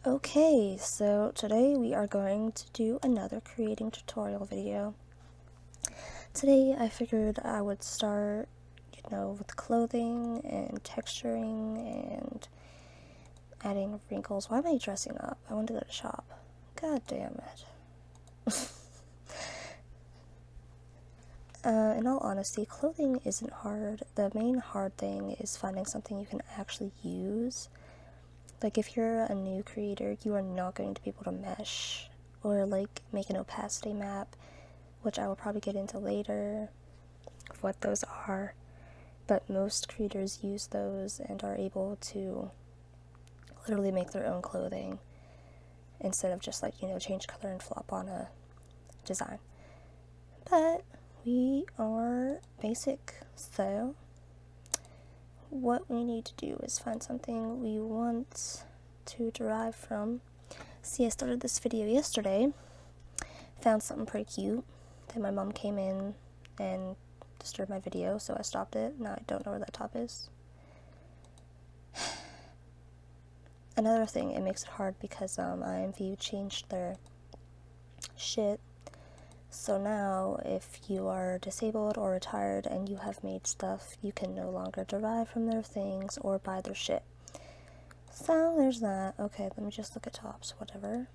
Okay, so today we are going to do another creating tutorial video. Today I figured I would start, with clothing and texturing and adding wrinkles. Why am I dressing up? I want to go to shop. God damn it. In all honesty, clothing isn't hard. The main hard thing is finding something you can actually use. Like, if you're a new creator, you are not going to be able to mesh or, make an opacity map, which I will probably get into later, of what those are. But most creators use those and are able to literally make their own clothing instead of just, change color and flop on a design. But we are basic, so what we need to do is find something we want to derive from. See, I started this video yesterday, found something pretty cute, then my mom came in and disturbed my video, so I stopped it. Now I don't know where that top is. Another thing, it makes it hard because IMVU changed their shit. So now, if you are disabled or retired and you have made stuff, you can no longer derive from their things or buy their shit. So there's that. Okay, let me just look at tops, whatever.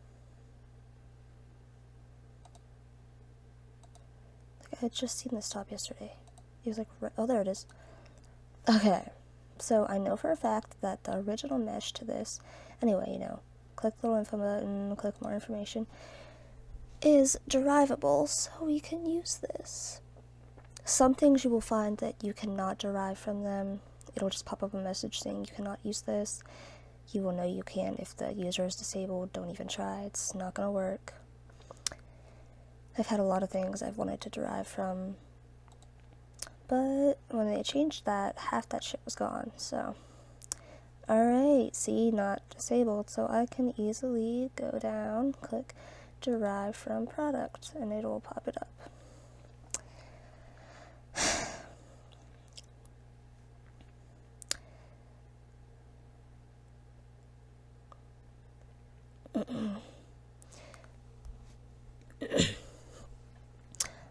I had just seen this top yesterday. It was like, oh, there it is. Okay, so I know for a fact that the original mesh to this, anyway, click the little info button, click more information, is derivable, so we can use this. Some things you will find that you cannot derive from them. It'll just pop up a message saying you cannot use this. You will know you can if the user is disabled. Don't even try. It's not going to work. I've had a lot of things I've wanted to derive from, but when they changed that, half that shit was gone, so. Alright, see, not disabled, so I can easily go down, click derive from product, and it will pop it up.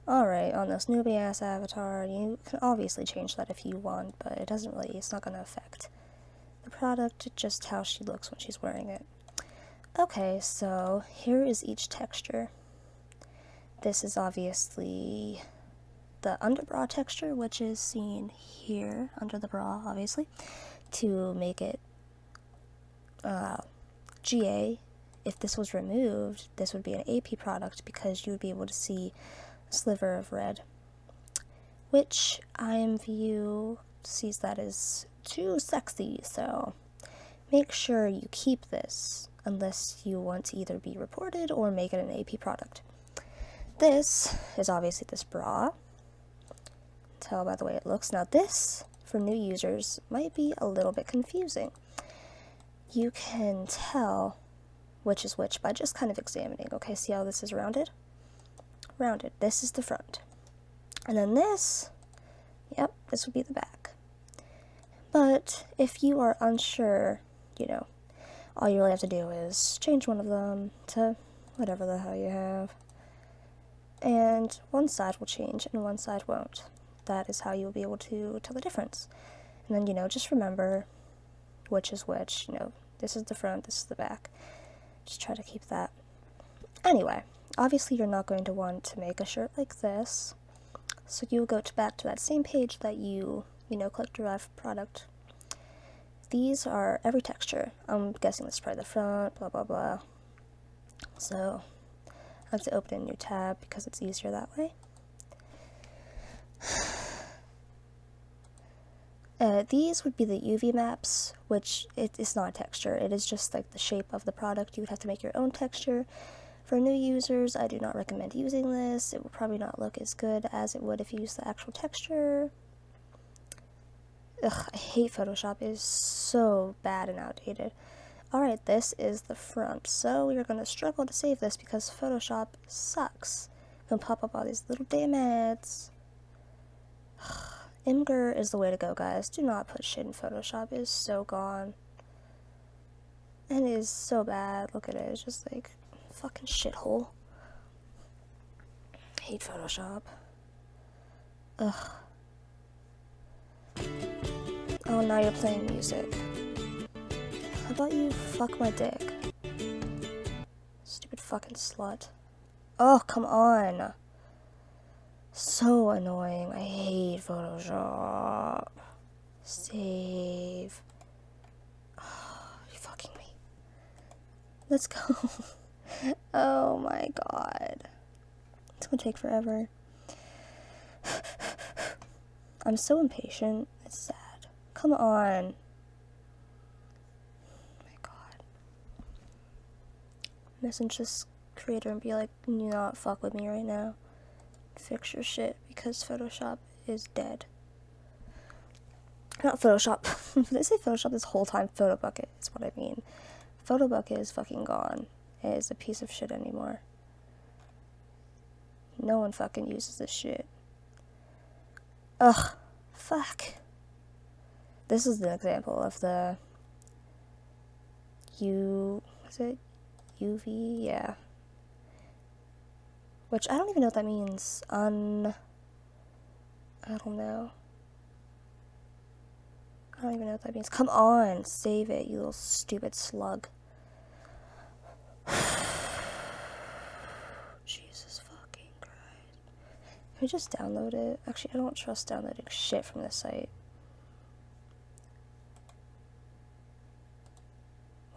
Alright, on this newbie ass avatar, you can obviously change that if you want, but it's not going to affect the product, just how she looks when she's wearing it. Okay, so here is each texture. This is obviously the underbra texture, which is seen here under the bra, obviously, to make it GA. If this was removed, this would be an AP product because you would be able to see a sliver of red, which IMVU sees that as too sexy, so make sure you keep this unless you want to either be reported or make it an AP product. This is obviously this bra. Tell by the way it looks. Now this, for new users, might be a little bit confusing. You can tell which is which by just kind of examining. Okay, see how this is rounded? Rounded. This is the front. And then this, yep, this would be the back. But if you are unsure, all you really have to do is change one of them to whatever the hell you have. And one side will change and one side won't. That is how you'll be able to tell the difference. And then, just remember which is which. This is the front, this is the back. Just try to keep that. Anyway, obviously you're not going to want to make a shirt like this. So you'll go back to that same page that you click derive product. These are every texture. I'm guessing this is probably the front, blah, blah, blah. So I have to open a new tab because it's easier that way. These would be the UV maps, which it is not a texture. It is just like the shape of the product. You would have to make your own texture. For new users, I do not recommend using this. It will probably not look as good as it would if you use the actual texture. Ugh, I hate Photoshop. It is so bad and outdated. Alright, this is the front. So we are going to struggle to save this because Photoshop sucks. It's going to pop up all these little damn ads. Imgur is the way to go, guys. Do not put shit in Photoshop. It is so gone. And it is so bad. Look at it. It's just like fucking shithole. Hate Photoshop. Ugh. Oh, now you're playing music. How about you fuck my dick? Stupid fucking slut. Oh, come on. So annoying. I hate Photoshop. Save. Oh, you fucking me. Let's go. Oh my god. It's gonna take forever. I'm so impatient. It's sad. Come on. Oh my god. Message this creator and be like, you not fuck with me right now. Fix your shit because Photoshop is dead. Not Photoshop. Did I say Photoshop this whole time? Photobucket is what I mean. Photobucket is fucking gone. It is a piece of shit anymore. No one fucking uses this shit. Ugh. Fuck. This is an example of the is it UV? Yeah. Which I don't even know what that means. I don't know. I don't even know what that means. Come on, save it, you little stupid slug. Jesus fucking Christ. Can we just download it? Actually, I don't trust downloading shit from this site.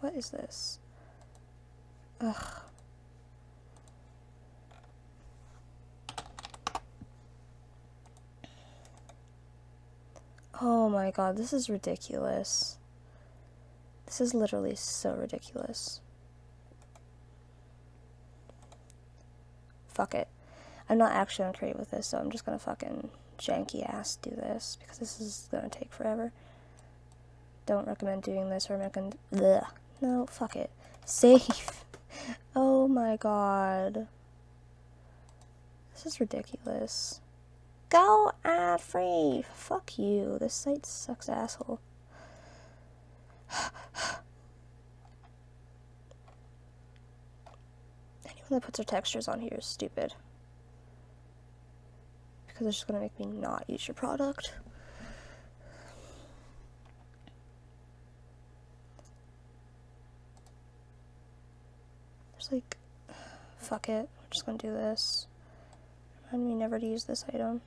What is this? Ugh. Oh my god, this is ridiculous. This is literally so ridiculous. Fuck it. I'm not actually gonna create with this, so I'm just gonna fucking janky ass do this, because this is gonna take forever. Don't recommend doing this, or recommend. Bleh. No, fuck it. Save. Oh my god. This is ridiculous. Go ad free. Fuck you. This site sucks, asshole. Anyone that puts their textures on here is stupid. Because it's just gonna make me not use your product. There's like, fuck it. We're just gonna do this. Remind me never to use this item.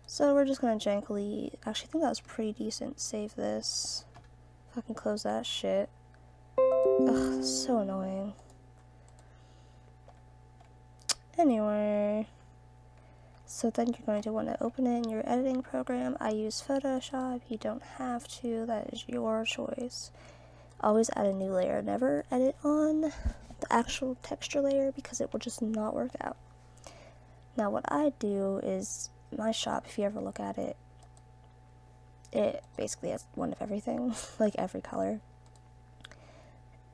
So we're just gonna jankily, actually I think that was pretty decent, save this, fucking close that shit. Ugh, so annoying. Anyway, so then you're going to want to open it in your editing program. I use Photoshop, you don't have to, that is your choice. Always add a new layer, never edit on the actual texture layer because it will just not work out. Now what I do is, my shop, if you ever look at it, it basically has one of everything, like every color.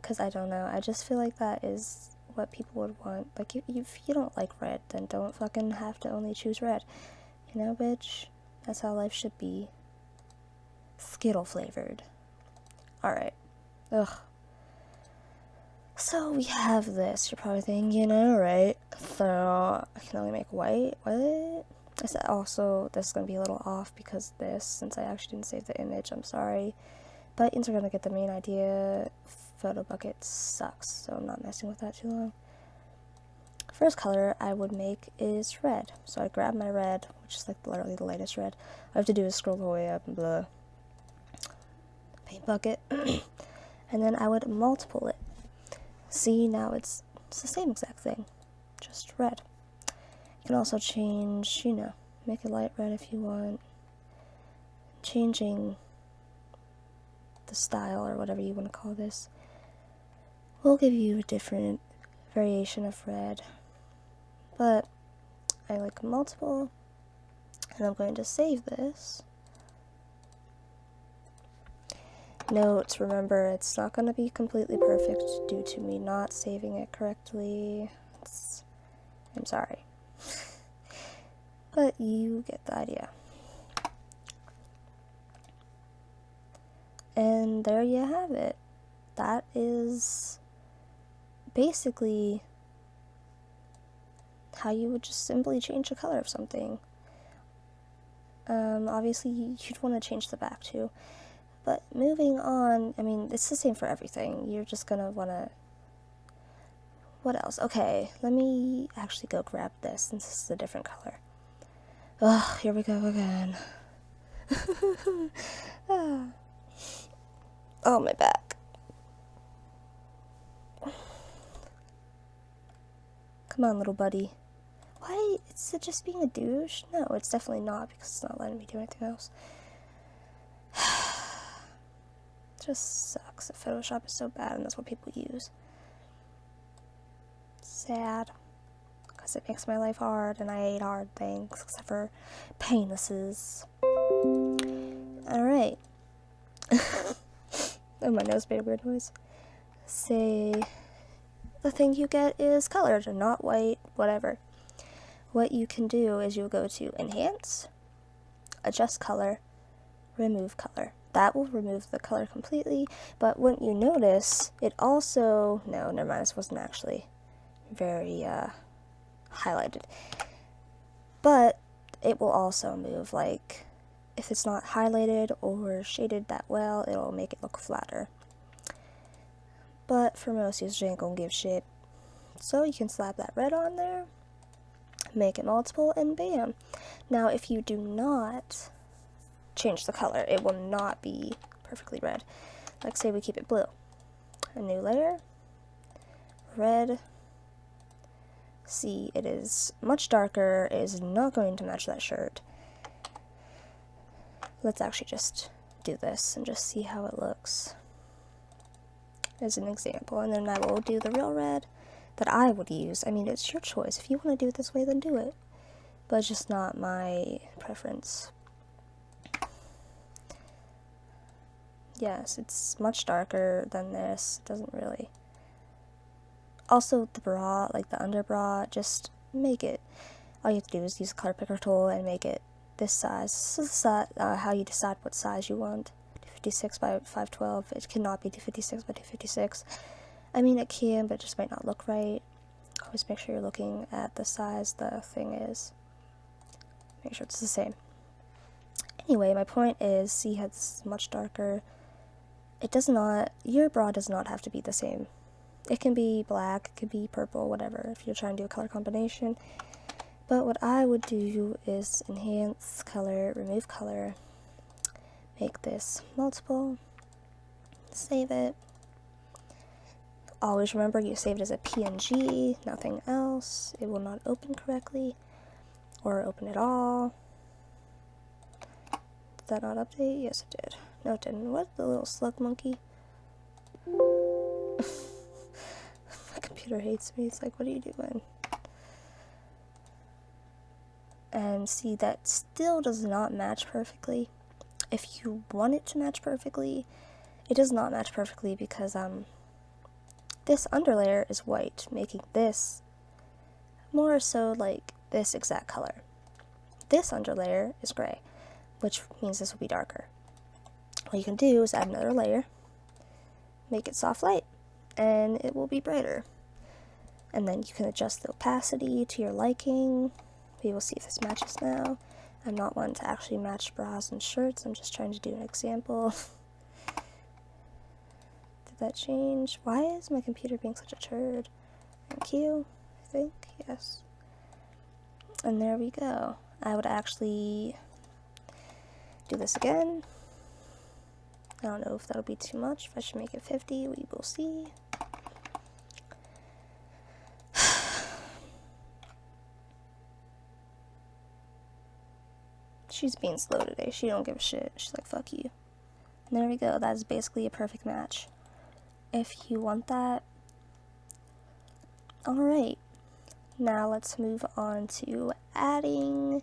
Because I don't know, I just feel like that is what people would want. Like, if you don't like red, then don't fucking have to only choose red. You know, bitch? That's how life should be. Skittle flavored. Alright. Ugh. So we have this. You're probably thinking, you know, right? So I can only make white. What? I said also this is gonna be a little off because since I actually didn't save the image, I'm sorry. But you're gonna get the main idea. Photobucket sucks, so I'm not messing with that too long. First color I would make is red. So I grab my red, which is like literally the lightest red. All I have to do is scroll the way up and blah. Paint bucket. And then I would multiple it. See, now it's the same exact thing, just red. You can also change, you know, make it light red if you want. Changing the style or whatever you want to call this will give you a different variation of red. But I like multiple, and I'm going to save this. Note, remember, it's not going to be completely perfect due to me not saving it correctly. I'm sorry. But you get the idea. And there you have it. that is basically how you would just simply change the color of something. Obviously you'd want to change the back too, but moving on, I mean, it's the same for everything. You're just gonna want to, what else? Okay, let me actually go grab this since this is a different color. Ugh, here we go again. Oh, my back. Come on, little buddy. Why? Is it just being a douche? No, it's definitely not, because it's not letting me do anything else. It just sucks that Photoshop is so bad and that's what people use. Sad. Because it makes my life hard, and I hate hard things, except for penises. Alright. Oh, my nose made a weird noise. Say, the thing you get is colored, and not white, whatever. What you can do is you'll go to Enhance, Adjust Color, Remove Color. That will remove the color completely, but wouldn't you notice, it also, no, never mind, this wasn't actually very, highlighted. But it will also move, like, if it's not highlighted or shaded that well, it'll make it look flatter. But for most users, you ain't gonna give shit. So you can slap that red on there, make it multiple, and bam. Now, if you do not change the color, it will not be perfectly red. Like, say we keep it blue. A new layer, red. See, it is much darker. It is not going to match that shirt. Let's actually just do this and just see how it looks as an example, and then I will do the real red that I would use. I mean, it's your choice. If you want to do it this way, then do it, but it's just not my preference. Yes, it's much darker than this. It doesn't really. Also, the bra, like the under bra, just make it, all you have to do is use a color picker tool and make it this size. This is how you decide what size you want. 256 by 512. It cannot be 256 by 256. I mean, it can, but it just might not look right. Always make sure you're looking at the size the thing is. Make sure it's the same. Anyway, my point is, see how it's much darker. It does not, your bra does not have to be the same. It can be black, it can be purple, whatever, if you're trying to do a color combination. But what I would do is Enhance Color, Remove Color, make this multiple, save it. Always remember you save it as a PNG, nothing else. It will not open correctly, or open at all. Did that not update? Yes, it did. No, it didn't. What? The little slug monkey? My computer hates me. It's like, what are you doing? And see, that still does not match perfectly. If you want it to match perfectly, it does not match perfectly because this underlayer is white, making this more so like this exact color. This underlayer is gray, which means this will be darker. What you can do is add another layer, make it soft light, and it will be brighter. And then you can adjust the opacity to your liking. We will see if this matches now. I'm not one to actually match bras and shirts. I'm just trying to do an example. Did that change? Why is my computer being such a turd? Thank you. I think, yes. And there we go. I would actually do this again. I don't know if that'll be too much. If I should make it 50, we will see. She's being slow today. She don't give a shit. She's like, fuck you. And there we go. That is basically a perfect match. If you want that. Alright. Now let's move on to adding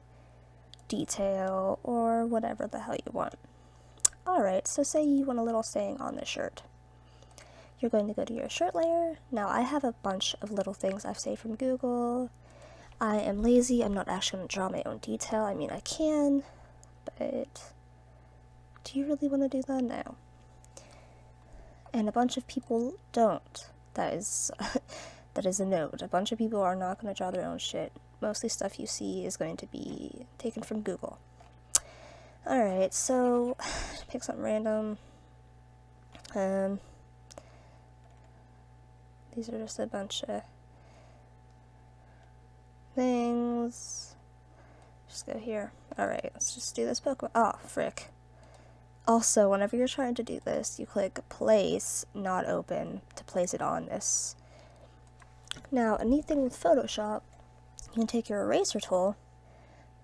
detail or whatever the hell you want. Alright, so say you want a little saying on the shirt. You're going to go to your shirt layer. Now I have a bunch of little things I've saved from Google. I am lazy. I'm not actually going to draw my own detail. I mean, I can, but do you really want to do that now? and a bunch of people don't. That is that is a note. A bunch of people are not going to draw their own shit. Mostly stuff you see is going to be taken from Google. Alright, so pick something random. These are just a bunch of things. Just go here. Alright, let's just do this Pokemon. Oh, frick. Also, whenever you're trying to do this, you click place, not open, to place it on this. Now, a neat thing with Photoshop, you can take your eraser tool,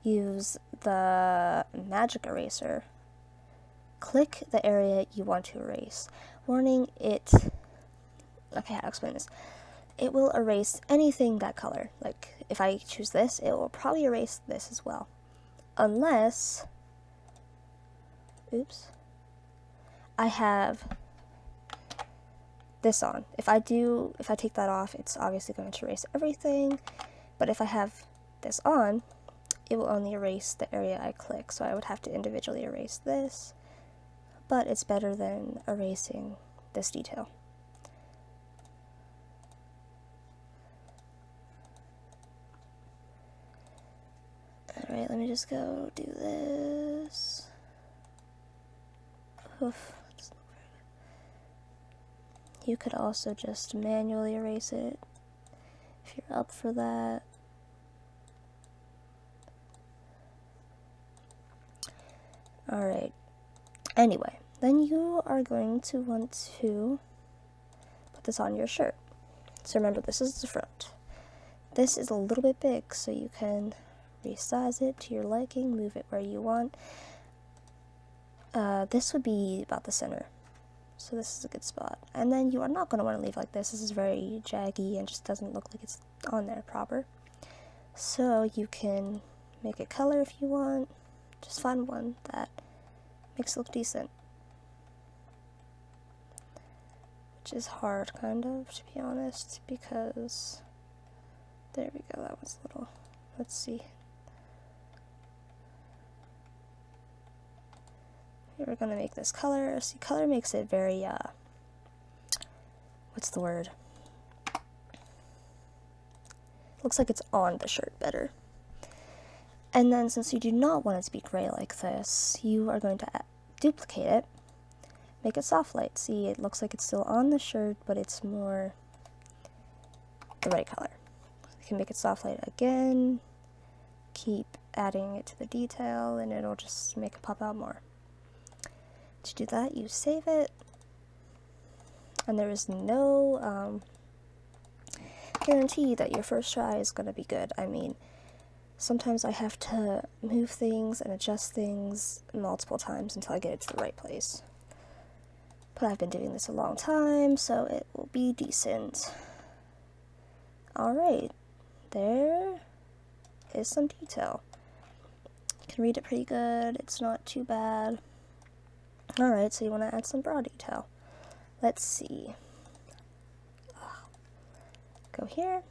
use the magic eraser, click the area you want to erase. Warning, okay, how to explain this. It will erase anything that color. Like, if I choose this, it will probably erase this as well. Unless, oops, I have this on. If I take that off, it's obviously going to erase everything. But if I have this on, it will only erase the area I click. So I would have to individually erase this. But it's better than erasing this detail. Alright, let me just go do this. Oof. You could also just manually erase it if you're up for that. Alright. Anyway, then you are going to want to put this on your shirt. So remember, this is the front. This is a little bit big, so you can resize it to your liking, move it where you want. This would be about the center. So this is a good spot. And then you are not going to want to leave like this. This is very jaggy and just doesn't look like it's on there proper. So you can make it color if you want. Just find one that makes it look decent. Which is hard, kind of, to be honest, because there we go, that was a little, let's see. We're gonna make this color. See, color makes it very, what's the word? Looks like it's on the shirt better. And then, since you do not want it to be gray like this, you are going to duplicate it, make it soft light. See, it looks like it's still on the shirt, but it's more the right color. You can make it soft light again, keep adding it to the detail, and it'll just make it pop out more. To do that, you save it, and there is no guarantee that your first try is going to be good. I mean, sometimes I have to move things and adjust things multiple times until I get it to the right place. But I've been doing this a long time, so it will be decent. Alright, there is some detail. You can read it pretty good, it's not too bad. Alright, so you want to add some brow detail. Let's see. Go here.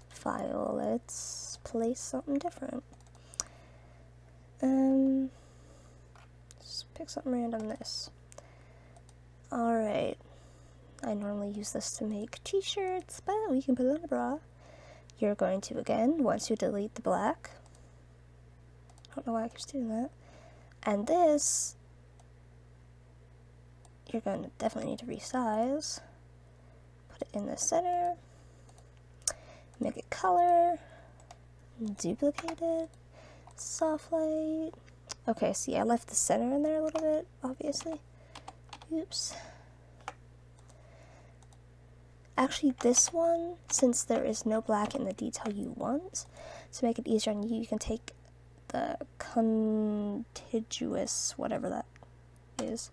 File. Let's place something different. Just pick something random. This. Alright. I normally use this to make t-shirts, but we can put it on a bra. You're going to, again, once you delete the black. I don't know why I keep doing that. And this, you're going to definitely need to resize. Put it in the center. Make it color. Duplicate it. Soft light. Okay, see, I left the center in there a little bit, obviously. Oops. Actually, this one, since there is no black in the detail you want, to make it easier on you, you can take the contiguous, whatever that is,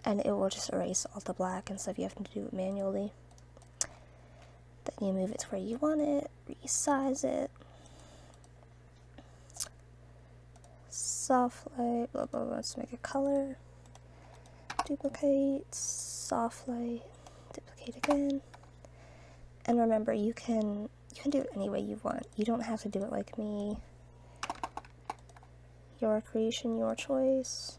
and it will just erase all the black instead of you having to do it manually. Then you move it to where you want it, resize it, soft light, blah blah blah, let's make a color, duplicate, soft light, duplicate again. And remember, you can do it any way you want. You don't have to do it like me. Your creation, your choice.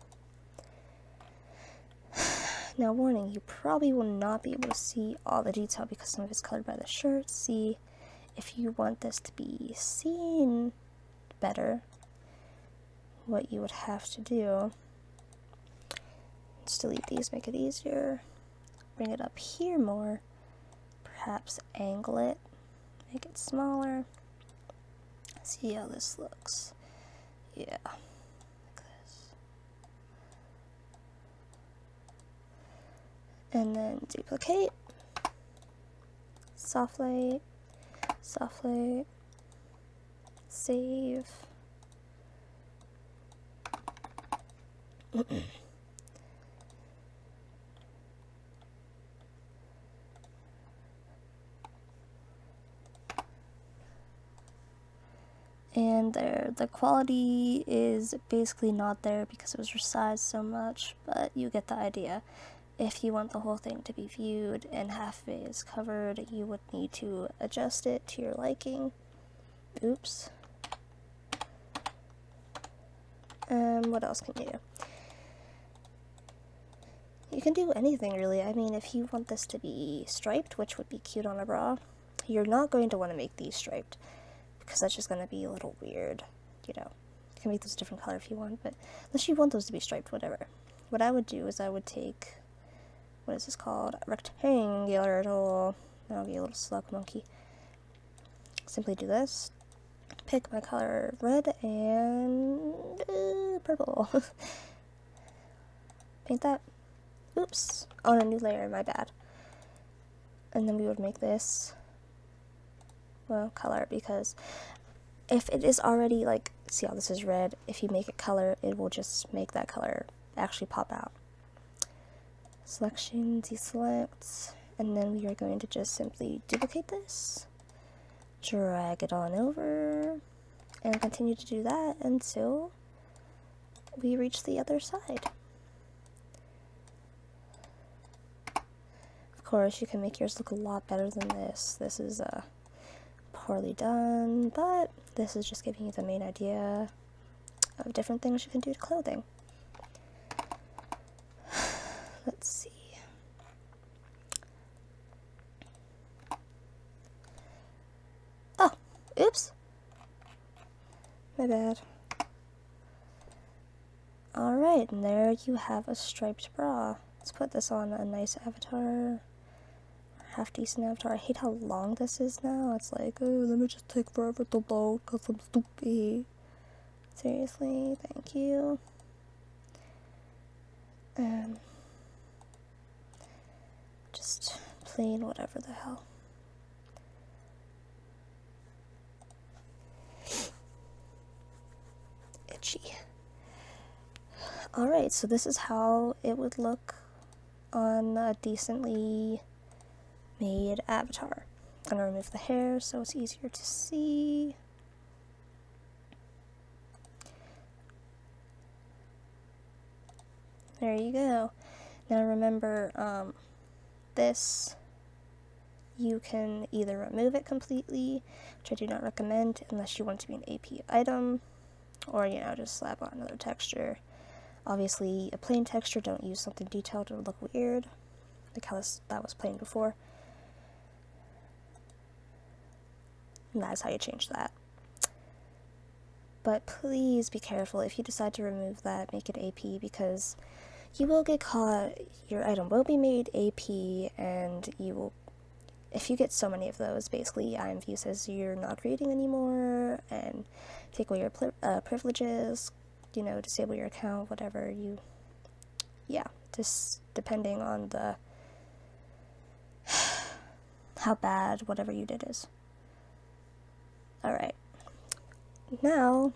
Now warning, you probably will not be able to see all the detail because some of it's colored by the shirt. See, if you want this to be seen better, what you would have to do is delete these, make it easier, bring it up here more, perhaps angle it, make it smaller, see how this looks. Yeah, like this. And then duplicate, soft light, save. And there, the quality is basically not there because it was resized so much, but you get the idea. If you want the whole thing to be viewed and half of it is covered, you would need to adjust it to your liking. Oops. What else can you do? You can do anything really. I mean, if you want this to be striped, which would be cute on a bra, you're not going to want to make these striped because that's just going to be a little weird, you know. You can make those a different color if you want, but unless you want those to be striped, whatever. What I would do is I would take, what is this called? A rectangular tool. That'll be a little slug monkey. Simply do this. Pick my color red and purple. Paint that. Oops. On a new layer, my bad. And then we would make this, well, color, because if it is already, like, see how this is red, if you make it color, it will just make that color actually pop out. Selection, deselect, and then we are going to just simply duplicate this, drag it on over, and continue to do that until we reach the other side. Of course, you can make yours look a lot better than this. This is poorly done, but this is just giving you the main idea of different things you can do to clothing. Let's see. Oh, oops. My bad. Alright, and there you have a striped bra. Let's put this on a nice avatar. Half decent avatar. I hate how long this is now. It's like, oh, let me just take forever to load because I'm stupid. Seriously, thank you. Just plain whatever the hell. Itchy. Alright, so this is how it would look on a decently made avatar. I'm gonna remove the hair so it's easier to see. There you go. Now remember, this, you can either remove it completely, which I do not recommend unless you want it to be an AP item, or, you know, just slap on another texture. Obviously, a plain texture, don't use something detailed, it'll look weird, like how that was plain before. And that is how you change that. But please be careful if you decide to remove that, make it AP, because you will get caught, your item will be made AP, and you will, if you get so many of those, basically IMVU says you're not creating anymore, and take away your privileges, you know, disable your account, whatever you, yeah, just depending on the, how bad whatever you did is. Alright, now,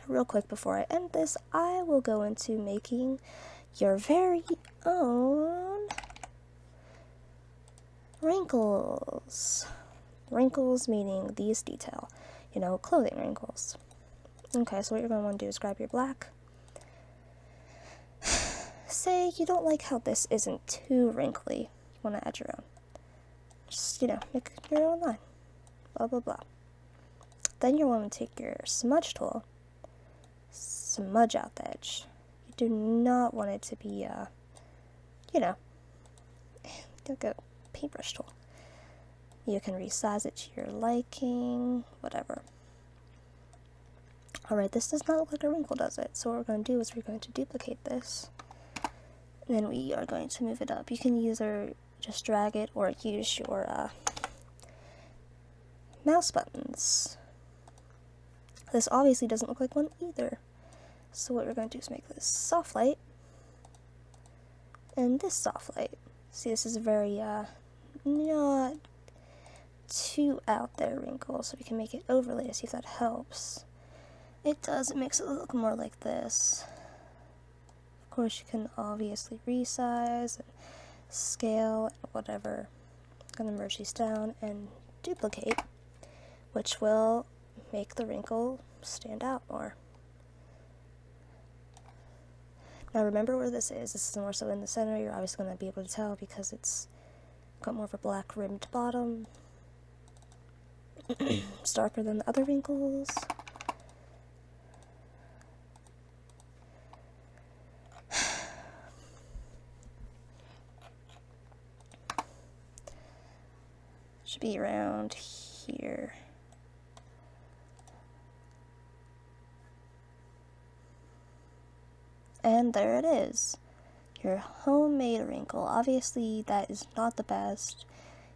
real quick before I end this, I will go into making your very own wrinkles. Wrinkles meaning these detail, you know, clothing wrinkles. Okay, so what you're going to want to do is grab your black. Say you don't like how this isn't too wrinkly. You want to add your own. Just, you know, make your own line. Blah, blah, blah. Then you want to take your smudge tool, smudge out the edge. You do not want it to be, you know, like a paintbrush tool. You can resize it to your liking, whatever. Alright, this does not look like a wrinkle, does it? So what we're going to do is we're going to duplicate this. And then we are going to move it up. You can either just drag it or use your mouse buttons. This obviously doesn't look like one either. So what we're going to do is make this soft light. And this soft light. See, this is a very, not too out there wrinkle, so we can make it overlay to see if that helps. It does, it makes it look more like this. Of course, you can obviously resize and scale and whatever. I'm going to merge these down and duplicate, which will make the wrinkle stand out more. Now remember where this is. This is more so in the center. You're obviously going to be able to tell because it's got more of a black rimmed bottom. It's darker than the other wrinkles. Should be around here. And there it is. Your homemade wrinkle. Obviously that is not the best.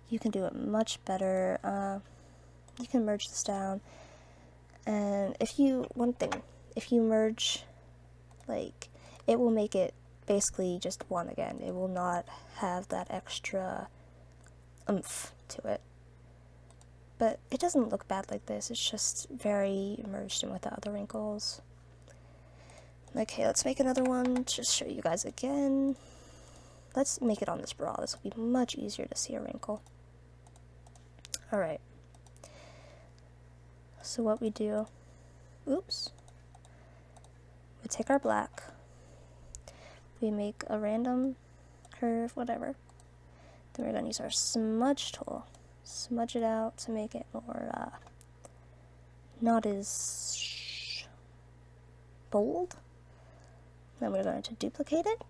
You can do it much better. You can merge this down. And if you merge, like, it will make it basically just one again. It will not have that extra oomph to it. But it doesn't look bad like this. It's just very merged in with the other wrinkles. Okay, let's make another one to just show you guys again. Let's make it on this bra. This will be much easier to see a wrinkle. Alright. So what we do, we take our black, we make a random curve, whatever. Then we're going to use our smudge tool. Smudge it out to make it more, not as bold. Then we're going to duplicate it.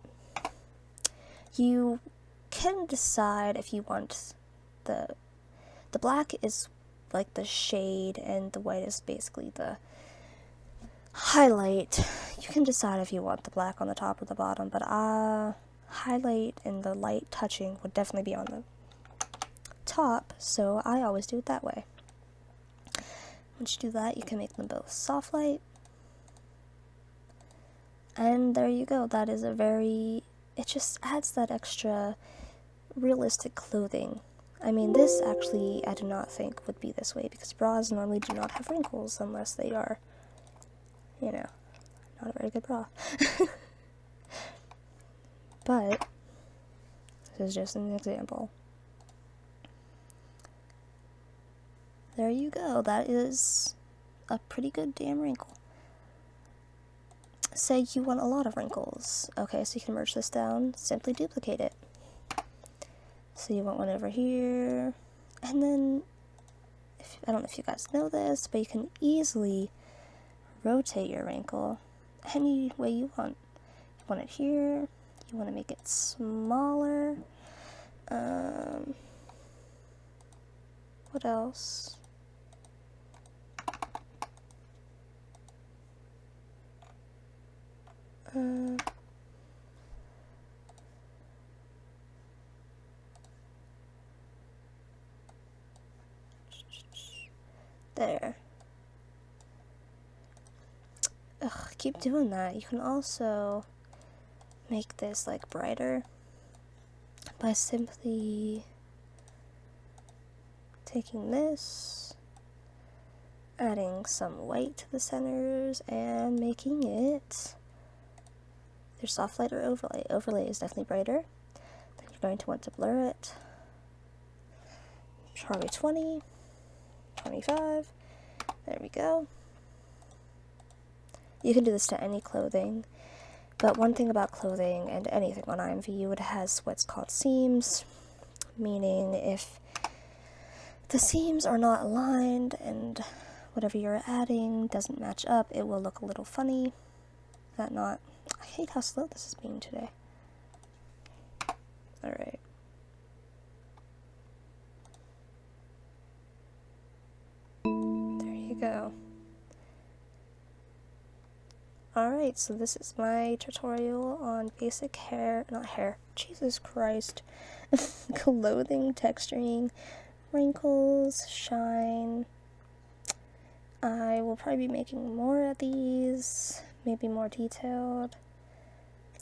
You can decide if you want the black is like the shade and the white is basically the highlight. You can decide if you want the black on the top or the bottom, but highlight and the light touching would definitely be on the top, so I always do it that way. Once you do that, you can make them both soft light. And there you go. That is it just adds that extra realistic clothing. I mean, this actually I do not think would be this way because bras normally do not have wrinkles unless they are, you know, not a very good bra. But this is just an example. There you go. That is a pretty good damn wrinkle. Say you want a lot of wrinkles. Okay, so you can merge this down, simply duplicate it. So you want one over here, and then, I don't know if you guys know this, but you can easily rotate your wrinkle any way you want. You want it here, you want to make it smaller. What else? There. Ugh, keep doing that. You can also make this like brighter by simply taking this, adding some white to the centers, and making it either soft light or overlay. Overlay is definitely brighter. Then you're going to want to blur it. Probably 20. 25. There we go. You can do this to any clothing, but one thing about clothing and anything on IMVU, it has what's called seams, meaning if the seams are not aligned and whatever you're adding doesn't match up, it will look a little funny. I hate how slow this is being today. Alright. There you go. Alright, so this is my tutorial on basic Jesus Christ, clothing, texturing, wrinkles, shine. I will probably be making more of these, maybe more detailed.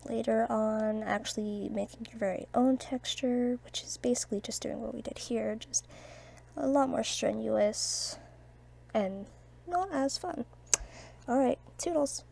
Later on, actually making your very own texture, which is basically just doing what we did here, just a lot more strenuous and not as fun. Alright, toodles.